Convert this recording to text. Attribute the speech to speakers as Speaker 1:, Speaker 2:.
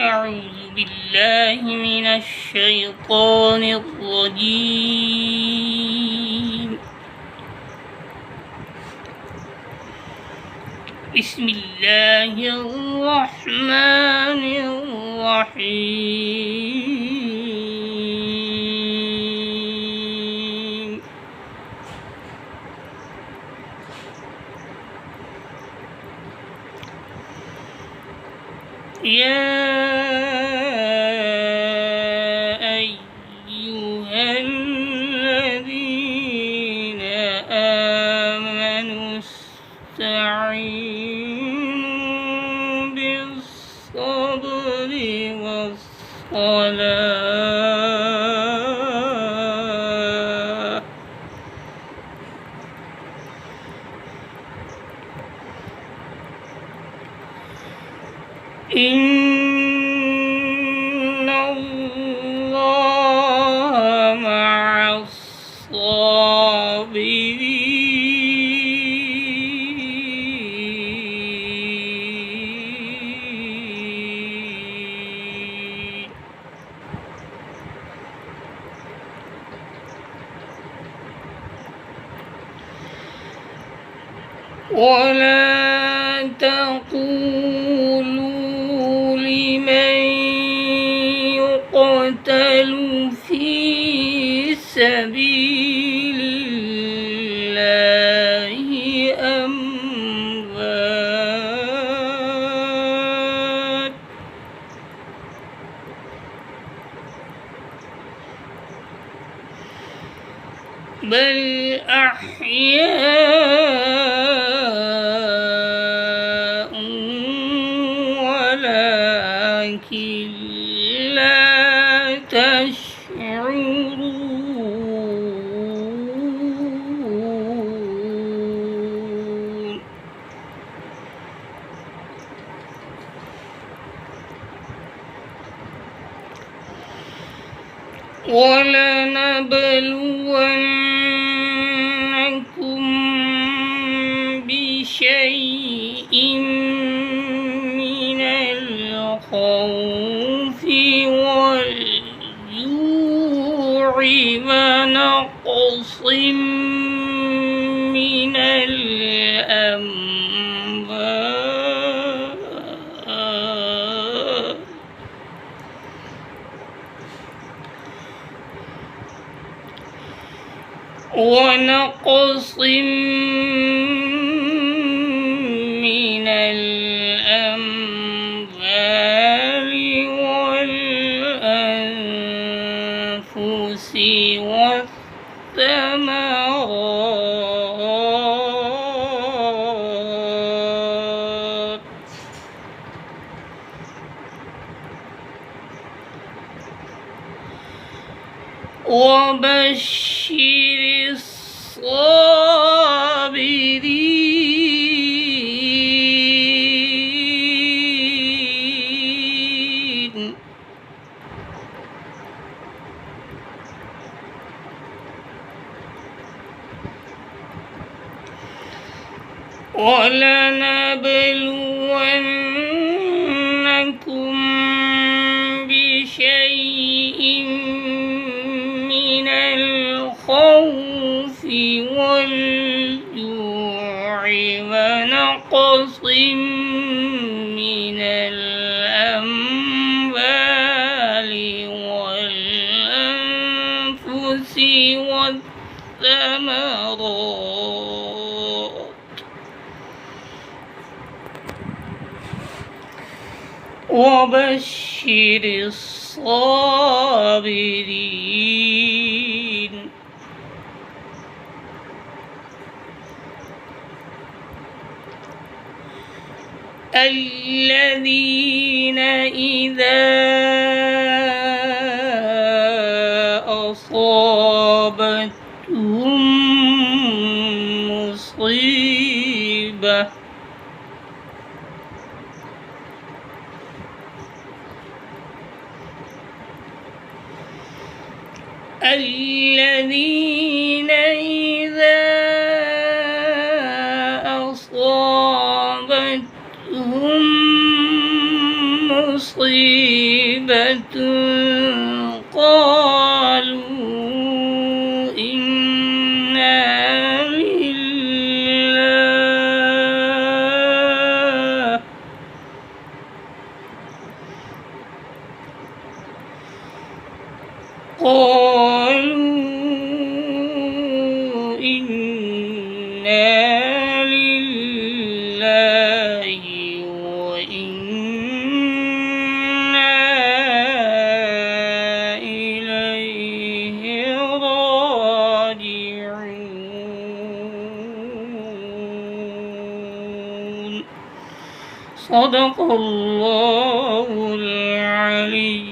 Speaker 1: أعوذ بالله من الشيطان الرجيم. بسم الله الرحمن الرحيم. يا أيها الذين آمنوا استعينوا بالصبر والصلاة إن الله مع الصابرين. ولا تقولوا لمن يقتل في سبيل الله أموات، بل أحياء ولكن لا تشعرون. ولنبلونكم بشيء من الخوف والجوع ونقص من الأموال ونقص من الأموال والأنفس والثمرات وبشر الصابرين. ولنبلونكم بشيء من الخوف والجوع ونقص من الأموال والأنفس والثمرات وبشر الصابرين. الذين إذا أصابتهم مصيبة الذين إذا أصابتهم مصيبة مصيبة قالوا إنا لله وإنا إليه راجعون. صدق الله العلي